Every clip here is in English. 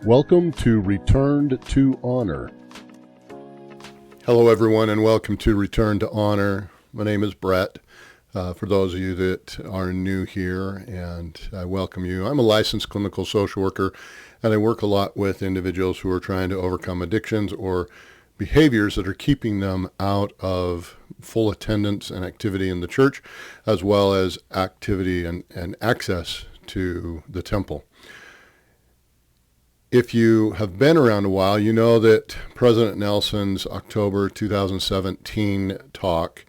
Welcome to Returned to Honor. Hello, everyone, and welcome to Return to Honor. My name is Brett. For those of you that are new here, and I welcome you. I'm a licensed clinical social worker, and I work a lot with individuals who are trying to overcome addictions or behaviors that are keeping them out of full attendance and activity in the church, as well as activity and access to the temple. If you have been around a while, you know that President Nelson's October 2017 talk,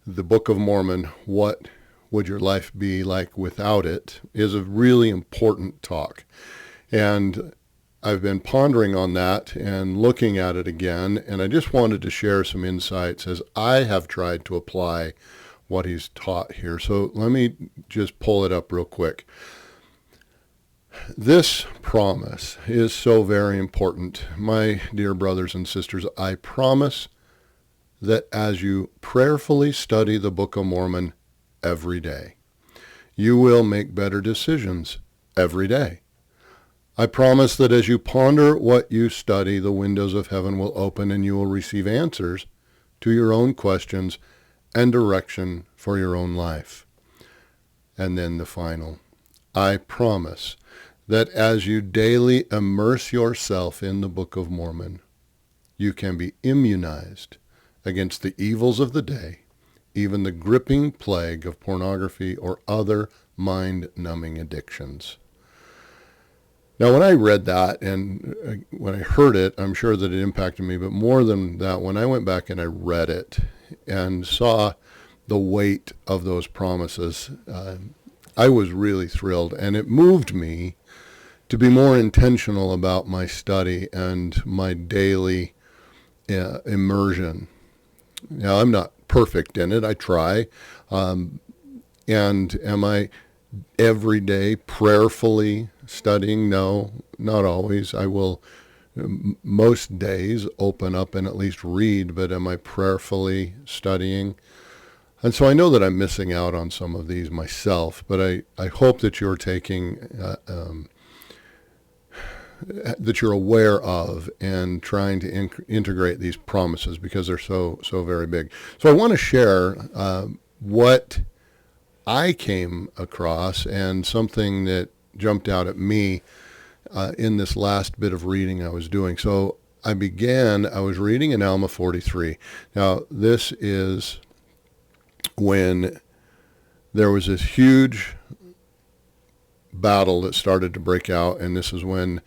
the Book of Mormon, What Would Your Life Be Like Without It, is a really important talk. And I've been pondering on that and looking at it again, and I just wanted to share some insights as I have tried to apply what he's taught here. So let me just pull it up real quick. This promise is so very important. My dear brothers and sisters, I promise that as you prayerfully study the Book of Mormon every day, you will make better decisions every day. I promise that as you ponder what you study, the windows of heaven will open and you will receive answers to your own questions and direction for your own life. And then the final, I promise that as you daily immerse yourself in the Book of Mormon, you can be immunized against the evils of the day, even the gripping plague of pornography or other mind-numbing addictions. Now, when I read that and when I heard it, I'm sure that it impacted me, but more than that, when I went back and I read it and saw the weight of those promises, I was really thrilled, and it moved me to be more intentional about my study and my daily immersion. Now, I'm not perfect in it. I try. And am I every day prayerfully studying? No, not always. I will most days open up and at least read, but am I prayerfully studying? And so I know that I'm missing out on some of these myself, but I hope that you're taking that you're aware of and trying to integrate these promises because they're so very big. So I want to share what I came across and something that jumped out at me in this last bit of reading I was doing. So I was reading in Alma 43. Now, this is when there was this huge battle that started to break out, and this is when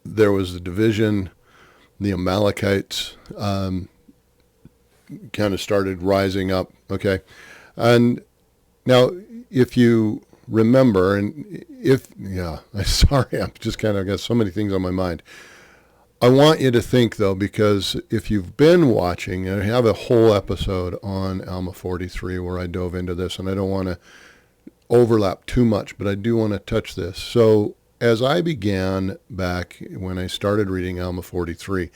there was the division. The Amalekites kind of started rising up, okay? And now, if you remember, sorry, I'm just kind of got so many things on my mind. I want you to think, though, because if you've been watching, and I have a whole episode on Alma 43 where I dove into this, and I don't want to overlap too much, but I do want to touch this. So as I began back when I started reading Alma 43,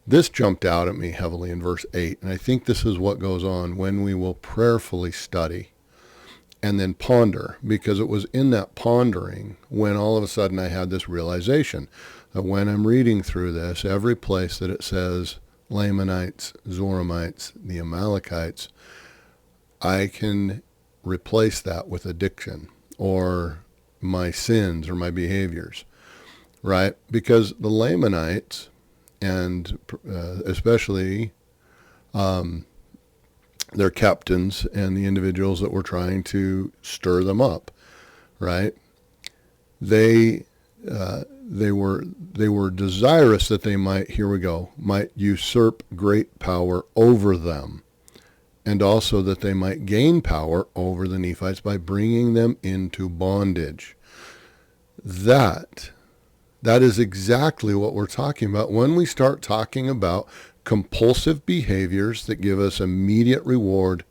this jumped out at me heavily in verse 8, and I think this is what goes on when we will prayerfully study and then ponder, because it was in that pondering when all of a sudden I had this realization that when I'm reading through this, every place that it says Lamanites, Zoramites, the Amalekites, I can replace that with addiction or my sins or my behaviors, right? Because the Lamanites, and especially their captains and the individuals that were trying to stir them up, right? They were desirous that they might usurp great power over them, and also that they might gain power over the Nephites by bringing them into bondage. That is exactly what we're talking about when we start talking about compulsive behaviors that give us immediate reward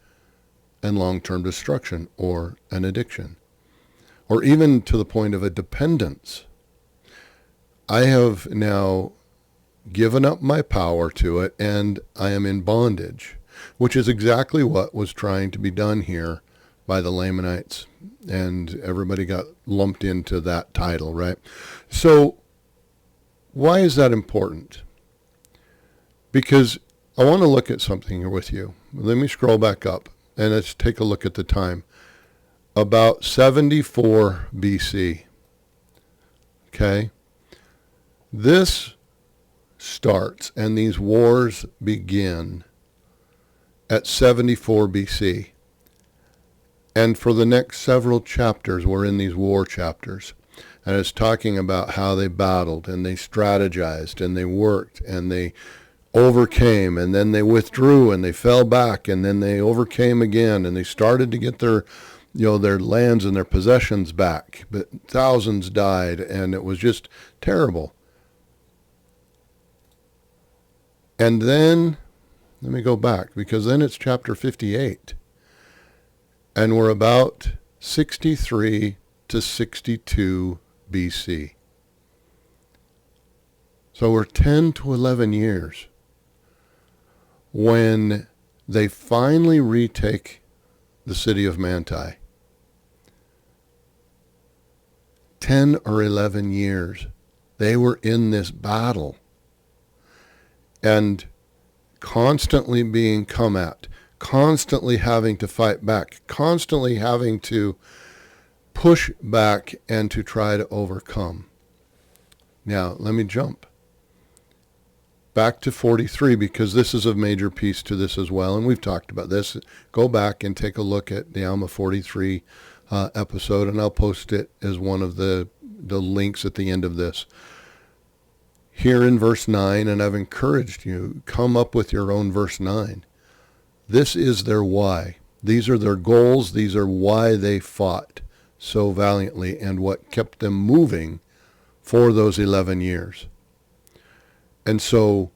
and long-term destruction, or an addiction, or even to the point of a dependence. I have now given up my power to it, and I am in bondage, which is exactly what was trying to be done here by the Lamanites, and everybody got lumped into that title, right? So why is that important? Because I want to look at something here with you. Let me scroll back up and let's take a look at the time. About 74 BC. Okay? This starts and these wars begin at 74 BC. And for the next several chapters, we're in these war chapters. And it's talking about how they battled and they strategized and they worked and they overcame, and then they withdrew and they fell back, and then they overcame again, and they started to get their lands and their possessions back. But thousands died, and it was just terrible. And then, let me go back, because then it's chapter 58. And we're about 63 to 62 BC. So we're 10 to 11 years when they finally retake the city of Manti. 10 or 11 years. They were in this battle and constantly being come at, constantly having to fight back, constantly having to push back and to try to overcome. Now, let me jump back to 43, because this is a major piece to this as well, and we've talked about this. Go back and take a look at the Alma 43 episode, and I'll post it as one of the links at the end of this. Here in verse 9, and I've encouraged you, come up with your own verse 9. This is their why. These are their goals. These are why they fought so valiantly and what kept them moving for those 11 years. And so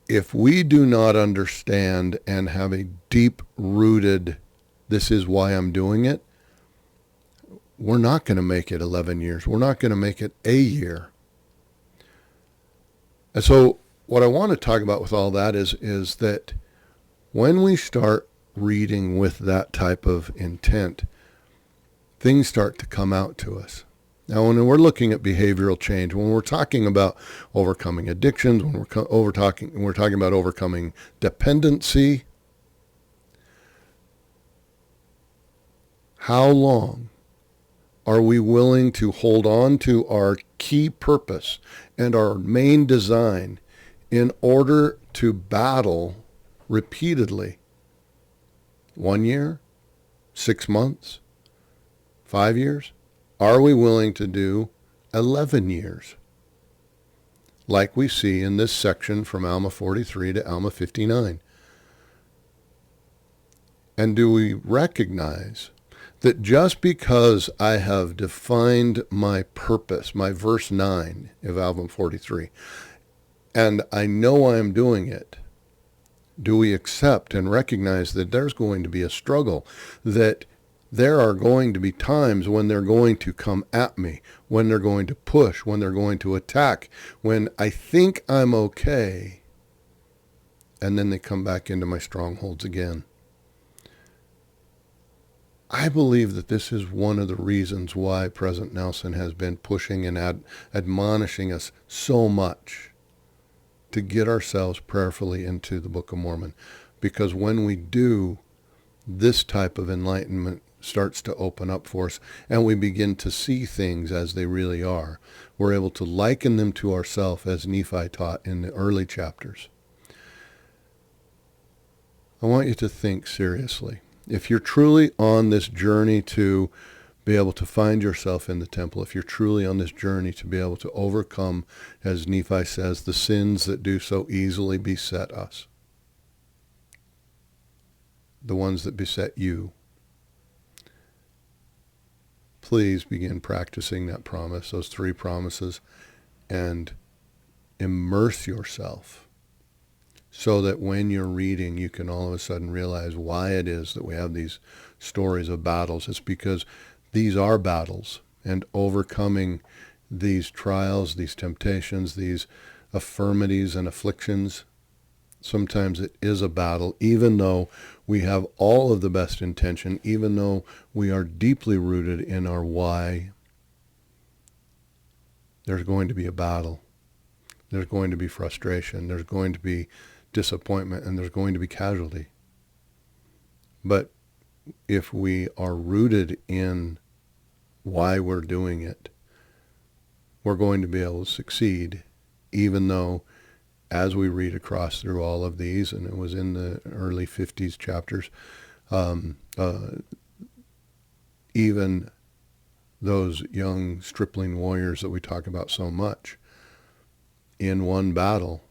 if we do not understand and have a deep-rooted, this is why I'm doing it, we're not going to make it 11 years. We're not going to make it a year. And so what I want to talk about with all that is that when we start reading with that type of intent, things start to come out to us. Now, when we're looking at behavioral change, when we're talking about overcoming addictions, when we're talking about overcoming dependency, how long are we willing to hold on to our key purpose and our main design in order to battle repeatedly? 1 year? 6 months? 5 years? Are we willing to do 11 years? Like we see in this section from Alma 43 to Alma 59. And do we recognize that just because I have defined my purpose, my verse 9 of Alma 43, and I know I am doing it, do we accept and recognize that there's going to be a struggle, that there are going to be times when they're going to come at me, when they're going to push, when they're going to attack, when I think I'm okay, and then they come back into my strongholds again. I believe that this is one of the reasons why President Nelson has been pushing and admonishing us so much to get ourselves prayerfully into the Book of Mormon. Because when we do, this type of enlightenment starts to open up for us, and we begin to see things as they really are. We're able to liken them to ourselves, as Nephi taught in the early chapters. I want you to think seriously. If you're truly on this journey to be able to find yourself in the temple, if you're truly on this journey to be able to overcome, as Nephi says, the sins that do so easily beset us, the ones that beset you, please begin practicing that promise, those 3 promises, and immerse yourself so that when you're reading, you can all of a sudden realize why it is that we have these stories of battles. It's because these are battles, and overcoming these trials, these temptations, these affirmities and afflictions Sometimes it is a battle, even though we have all of the best intention, even though we are deeply rooted in our why. There's going to be a battle. There's going to be frustration. There's going to be disappointment, and there's going to be casualty. But if we are rooted in why we're doing it, we're going to be able to succeed, even though, as we read across through all of these, and it was in the early 50s chapters, even those young stripling warriors that we talk about so much, in one battle,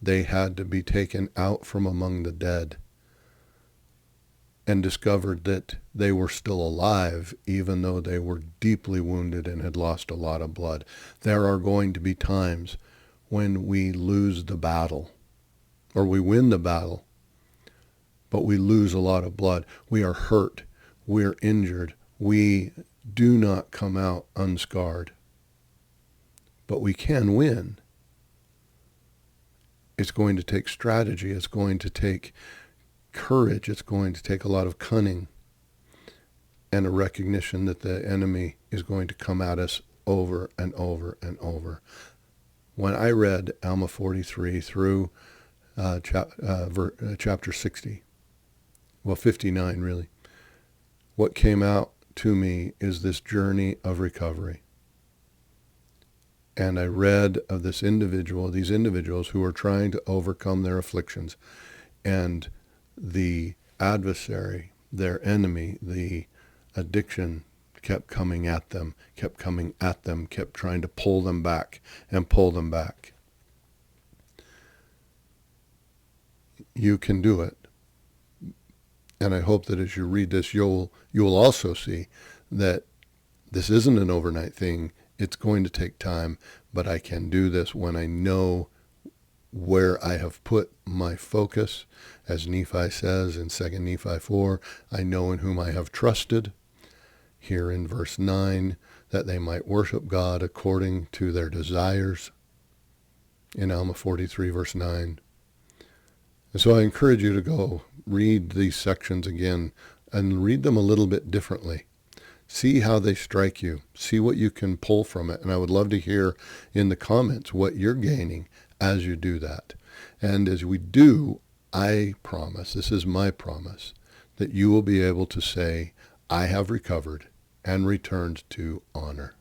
they had to be taken out from among the dead and discovered that they were still alive, even though they were deeply wounded and had lost a lot of blood. There are going to be times when we lose the battle, or we win the battle, but we lose a lot of blood. We are hurt. We are injured. We do not come out unscarred. But we can win. It's going to take strategy. It's going to take courage. It's going to take a lot of cunning and a recognition that the enemy is going to come at us over and over and over. When I read Alma 43 through chapter 60, well, 59 really, what came out to me is this journey of recovery. And I read of these individuals who are trying to overcome their afflictions, and the adversary, their enemy, the addiction, kept coming at them, kept trying to pull them back and pull them back. You can do it. And I hope that as you read this, you'll also see that this isn't an overnight thing. It's going to take time, but I can do this when I know where I have put my focus. As Nephi says in 2 Nephi 4, I know in whom I have trusted. Here in verse 9, that they might worship God according to their desires. In Alma 43, verse 9. And so I encourage you to go read these sections again and read them a little bit differently. See how they strike you. See what you can pull from it. And I would love to hear in the comments what you're gaining as you do that. And as we do, I promise, this is my promise, that you will be able to say, I have recovered and returned to honor.